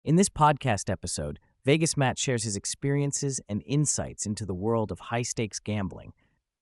In this podcast episode, VegasMatt shares his experiences and insights into the world of high-stakes gambling,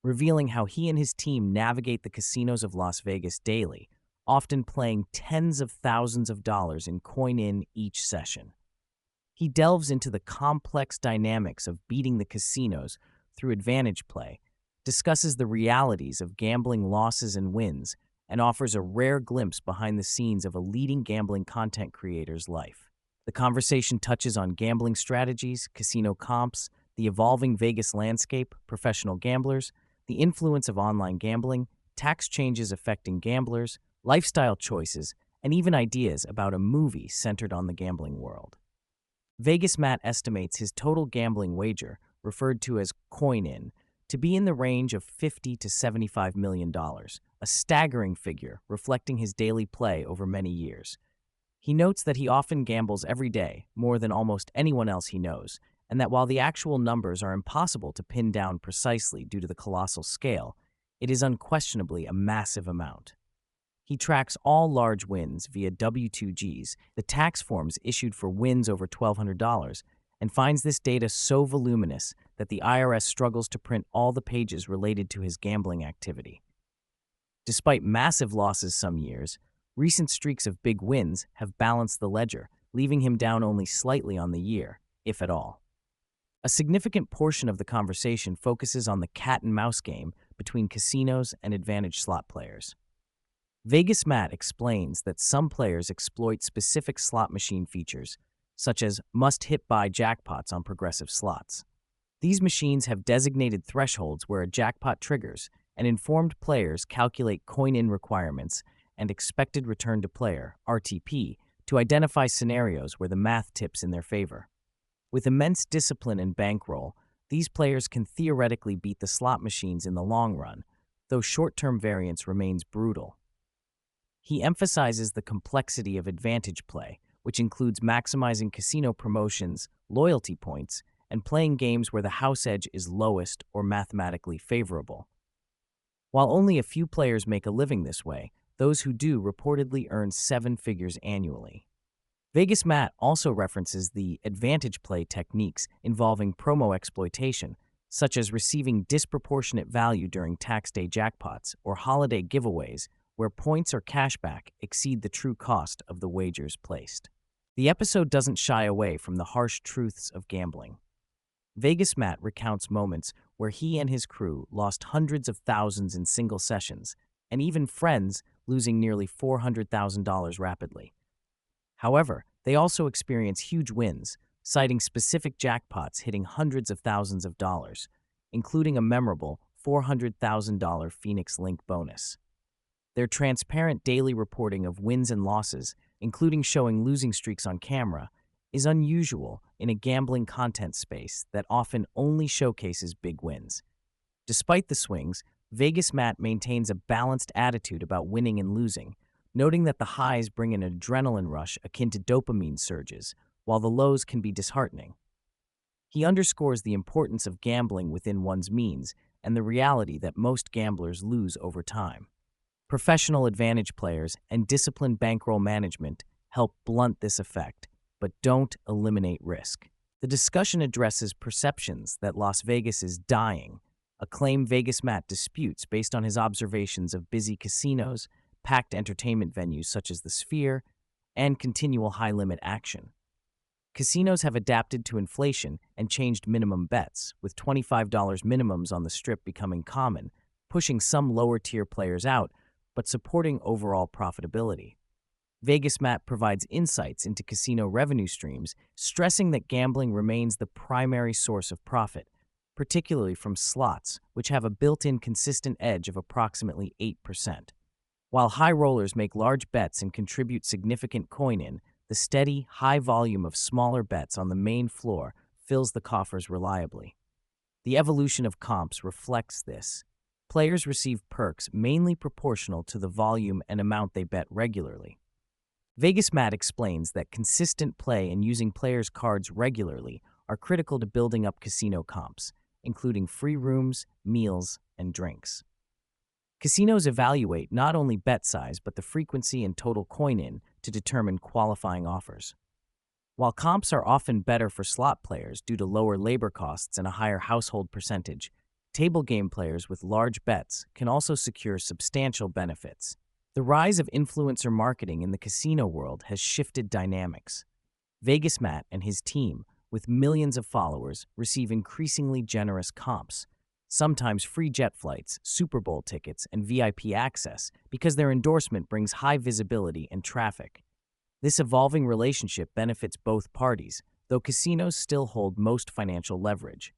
revealing how he and his team navigate the casinos of Las Vegas daily, often playing tens of thousands of dollars in coin-in each session. He delves into the complex dynamics of beating the casinos through advantage play, discusses the realities of gambling losses and wins, and offers a rare glimpse behind the scenes of a leading gambling content creator's life. The conversation touches on gambling strategies, casino comps, the evolving Vegas landscape, professional gamblers, the influence of online gambling, tax changes affecting gamblers, lifestyle choices, and even ideas about a movie centered on the gambling world. VegasMatt estimates his total gambling wager, referred to as coin-in, to be in the range of $50 to $75 million, a staggering figure reflecting his daily play over many years. He notes that he often gambles every day, more than almost anyone else he knows, and that while the actual numbers are impossible to pin down precisely due to the colossal scale, it is unquestionably a massive amount. He tracks all large wins via W-2Gs, the tax forms issued for wins over $1,200, and finds this data so voluminous that the IRS struggles to print all the pages related to his gambling activity. Despite massive losses some years, recent streaks of big wins have balanced the ledger, leaving him down only slightly on the year, if at all. A significant portion of the conversation focuses on the cat-and-mouse game between casinos and advantage slot players. VegasMatt explains that some players exploit specific slot machine features, such as must-hit-buy jackpots on progressive slots. These machines have designated thresholds where a jackpot triggers, and informed players calculate coin-in requirements and expected return to player, RTP, to identify scenarios where the math tips in their favor. With immense discipline and bankroll, these players can theoretically beat the slot machines in the long run, though short-term variance remains brutal. He emphasizes the complexity of advantage play, which includes maximizing casino promotions, loyalty points, and playing games where the house edge is lowest or mathematically favorable. While only a few players make a living this way, those who do reportedly earn seven figures annually. VegasMatt also references the advantage play techniques involving promo exploitation, such as receiving disproportionate value during tax day jackpots or holiday giveaways where points or cashback exceed the true cost of the wagers placed. The episode doesn't shy away from the harsh truths of gambling. VegasMatt recounts moments where he and his crew lost hundreds of thousands in single sessions, and even friends losing nearly $400,000 rapidly. However, they also experience huge wins, citing specific jackpots hitting hundreds of thousands of dollars, including a memorable $400,000 Phoenix Link bonus. Their transparent daily reporting of wins and losses, including showing losing streaks on camera, is unusual in a gambling content space that often only showcases big wins. Despite the swings, VegasMatt maintains a balanced attitude about winning and losing, noting that the highs bring an adrenaline rush akin to dopamine surges, while the lows can be disheartening. He underscores the importance of gambling within one's means and the reality that most gamblers lose over time. Professional advantage players and disciplined bankroll management help blunt this effect, but don't eliminate risk. The discussion addresses perceptions that Las Vegas is dying, a claim VegasMatt disputes based on his observations of busy casinos, packed entertainment venues such as the Sphere, and continual high-limit action. Casinos have adapted to inflation and changed minimum bets, with $25 minimums on the Strip becoming common, pushing some lower-tier players out, but supporting overall profitability. VegasMatt provides insights into casino revenue streams, stressing that gambling remains the primary source of profit, particularly from slots, which have a built-in consistent edge of approximately 8%. While high rollers make large bets and contribute significant coin-in, the steady, high volume of smaller bets on the main floor fills the coffers reliably. The evolution of comps reflects this. Players receive perks mainly proportional to the volume and amount they bet regularly. VegasMatt explains that consistent play and using players' cards regularly are critical to building up casino comps, including free rooms, meals, and drinks. Casinos evaluate not only bet size but the frequency and total coin-in to determine qualifying offers. While comps are often better for slot players due to lower labor costs and a higher household percentage, table game players with large bets can also secure substantial benefits. The rise of influencer marketing in the casino world has shifted dynamics. VegasMatt and his team, with millions of followers, receive increasingly generous comps, sometimes free jet flights, Super Bowl tickets, and VIP access because their endorsement brings high visibility and traffic. This evolving relationship benefits both parties, though casinos still hold most financial leverage.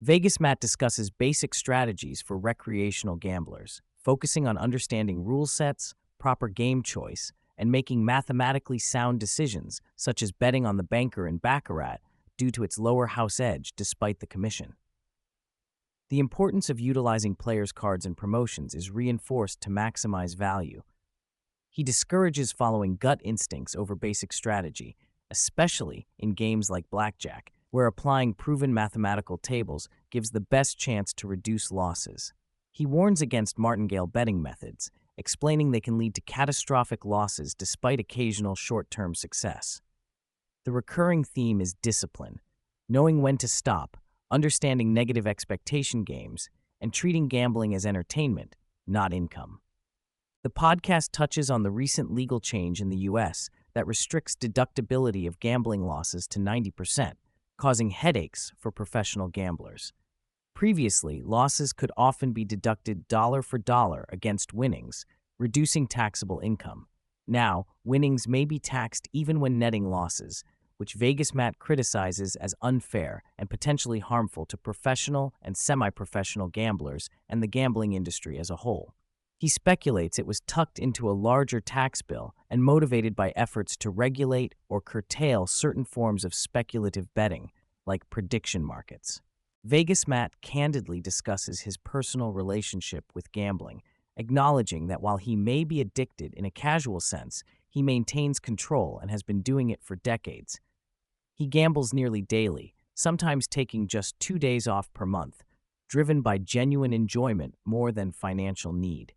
VegasMatt discusses basic strategies for recreational gamblers, focusing on understanding rule sets, proper game choice, and making mathematically sound decisions, such as betting on the banker in baccarat due to its lower house edge despite the commission. The importance of utilizing players' cards and promotions is reinforced to maximize value. He discourages following gut instincts over basic strategy, especially in games like blackjack, where applying proven mathematical tables gives the best chance to reduce losses. He warns against martingale betting methods, explaining they can lead to catastrophic losses despite occasional short-term success. The recurring theme is discipline, knowing when to stop, understanding negative expectation games, and treating gambling as entertainment, not income. The podcast touches on the recent legal change in the U.S. that restricts deductibility of gambling losses to 90%, causing headaches for professional gamblers. Previously, losses could often be deducted dollar for dollar against winnings, reducing taxable income. Now, winnings may be taxed even when netting losses, which VegasMatt criticizes as unfair and potentially harmful to professional and semi-professional gamblers and the gambling industry as a whole. He speculates it was tucked into a larger tax bill and motivated by efforts to regulate or curtail certain forms of speculative betting, like prediction markets. VegasMatt candidly discusses his personal relationship with gambling, acknowledging that while he may be addicted in a casual sense, he maintains control and has been doing it for decades. He gambles nearly daily, sometimes taking just 2 days off per month, driven by genuine enjoyment more than financial need.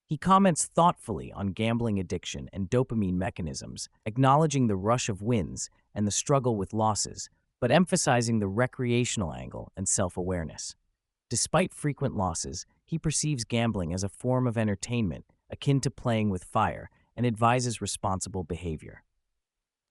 He comments thoughtfully on gambling addiction and dopamine mechanisms, acknowledging the rush of wins and the struggle with losses, but emphasizing the recreational angle and self-awareness. Despite frequent losses, he perceives gambling as a form of entertainment akin to playing with fire and advises responsible behavior.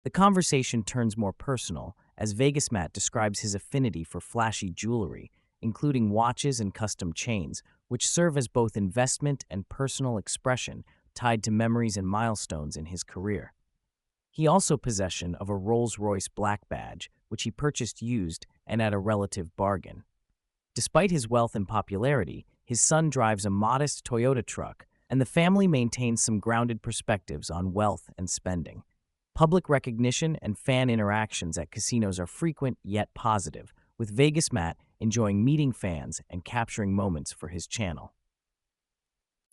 The conversation turns more personal as VegasMatt describes his affinity for flashy jewelry, including watches and custom chains, which serve as both investment and personal expression tied to memories and milestones in his career. He also possession of a Rolls-Royce black badge, which he purchased used and at a relative bargain. Despite his wealth and popularity, his son drives a modest Toyota truck, and the family maintains some grounded perspectives on wealth and spending. Public recognition and fan interactions at casinos are frequent yet positive, with VegasMatt enjoying meeting fans and capturing moments for his channel.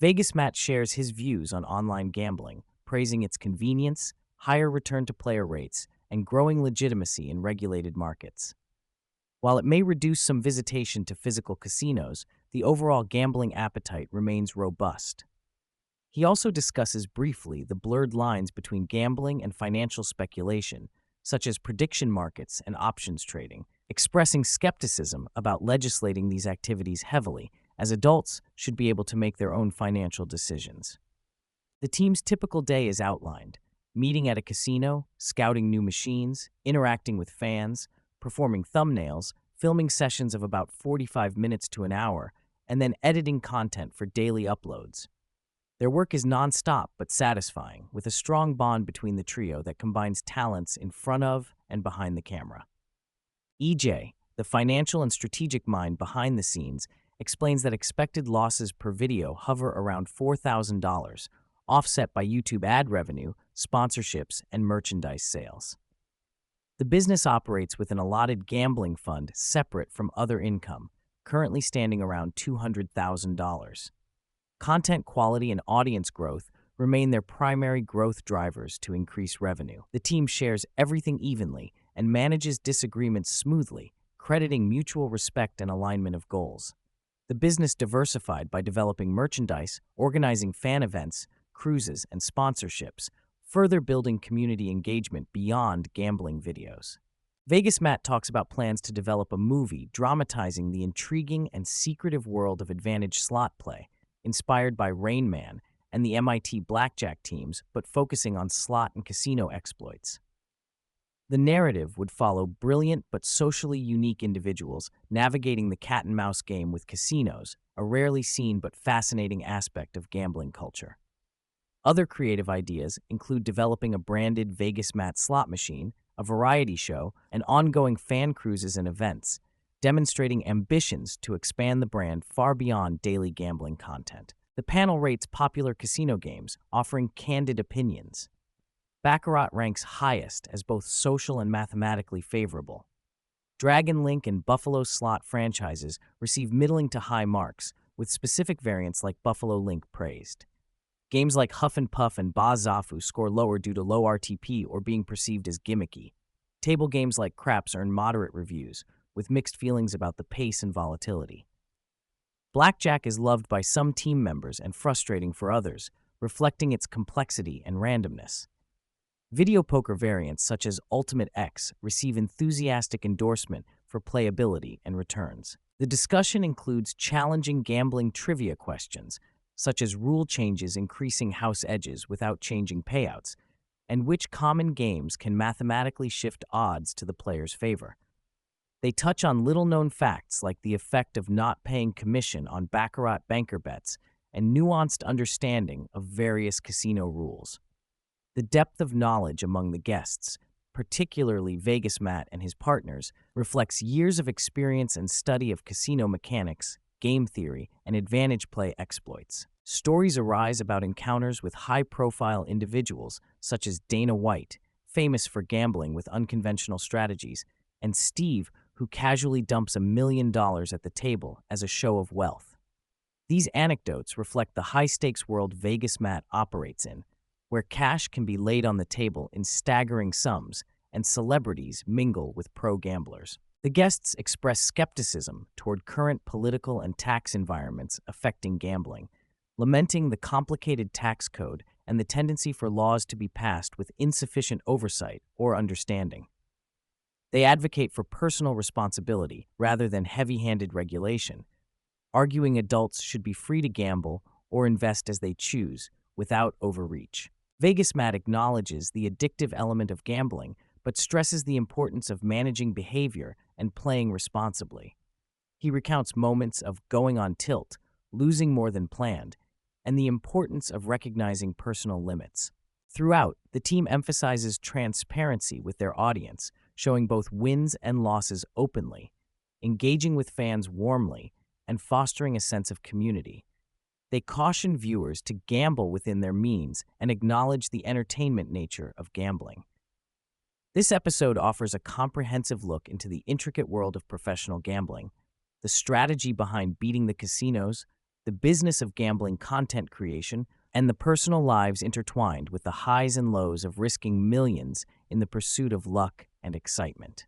VegasMatt shares his views on online gambling, praising its convenience, higher return-to-player rates, and growing legitimacy in regulated markets. While it may reduce some visitation to physical casinos, the overall gambling appetite remains robust. He also discusses briefly the blurred lines between gambling and financial speculation, such as prediction markets and options trading, expressing skepticism about legislating these activities heavily, as adults should be able to make their own financial decisions. The team's typical day is outlined: meeting at a casino, scouting new machines, interacting with fans, performing thumbnails, filming sessions of about 45 minutes to an hour, and then editing content for daily uploads. Their work is non-stop but satisfying, with a strong bond between the trio that combines talents in front of and behind the camera. EJ, the financial and strategic mind behind the scenes, explains that expected losses per video hover around $4,000, offset by YouTube ad revenue, sponsorships, and merchandise sales. The business operates with an allotted gambling fund separate from other income, currently standing around $200,000. Content quality and audience growth remain their primary growth drivers to increase revenue. The team shares everything evenly and manages disagreements smoothly, crediting mutual respect and alignment of goals. The business diversified by developing merchandise, organizing fan events, cruises, and sponsorships, further building community engagement beyond gambling videos. VegasMatt talks about plans to develop a movie dramatizing the intriguing and secretive world of advantage slot play, inspired by Rain Man and the MIT blackjack teams, but focusing on slot and casino exploits. The narrative would follow brilliant but socially unique individuals navigating the cat and mouse game with casinos, a rarely seen but fascinating aspect of gambling culture. Other creative ideas include developing a branded VegasMatt slot machine, a variety show, and ongoing fan cruises and events, demonstrating ambitions to expand the brand far beyond daily gambling content. The panel rates popular casino games, offering candid opinions. Baccarat ranks highest as both social and mathematically favorable. Dragon Link and Buffalo Slot franchises receive middling to high marks, with specific variants like Buffalo Link praised. Games like Huff and Puff and Ba Zafu score lower due to low RTP or being perceived as gimmicky. Table games like Craps earn moderate reviews, with mixed feelings about the pace and volatility. Blackjack is loved by some team members and frustrating for others, reflecting its complexity and randomness. Video poker variants such as Ultimate X receive enthusiastic endorsement for playability and returns. The discussion includes challenging gambling trivia questions, such as rule changes increasing house edges without changing payouts, and which common games can mathematically shift odds to the player's favor. They touch on little-known facts like the effect of not paying commission on Baccarat banker bets and nuanced understanding of various casino rules. The depth of knowledge among the guests, particularly VegasMatt and his partners, reflects years of experience and study of casino mechanics, game theory, and advantage play exploits. Stories arise about encounters with high-profile individuals such as Dana White, famous for gambling with unconventional strategies, and Steve, who casually dumps $1 million at the table as a show of wealth. These anecdotes reflect the high-stakes world VegasMatt operates in, where cash can be laid on the table in staggering sums and celebrities mingle with pro gamblers. The guests express skepticism toward current political and tax environments affecting gambling, lamenting the complicated tax code and the tendency for laws to be passed with insufficient oversight or understanding. They advocate for personal responsibility rather than heavy-handed regulation, arguing adults should be free to gamble or invest as they choose without overreach. VegasMatt acknowledges the addictive element of gambling, but stresses the importance of managing behavior and playing responsibly. He recounts moments of going on tilt, losing more than planned, and the importance of recognizing personal limits. Throughout, the team emphasizes transparency with their audience, showing both wins and losses openly, engaging with fans warmly, and fostering a sense of community. They caution viewers to gamble within their means and acknowledge the entertainment nature of gambling. This episode offers a comprehensive look into the intricate world of professional gambling, the strategy behind beating the casinos, the business of gambling content creation, and the personal lives intertwined with the highs and lows of risking millions in the pursuit of luck and excitement.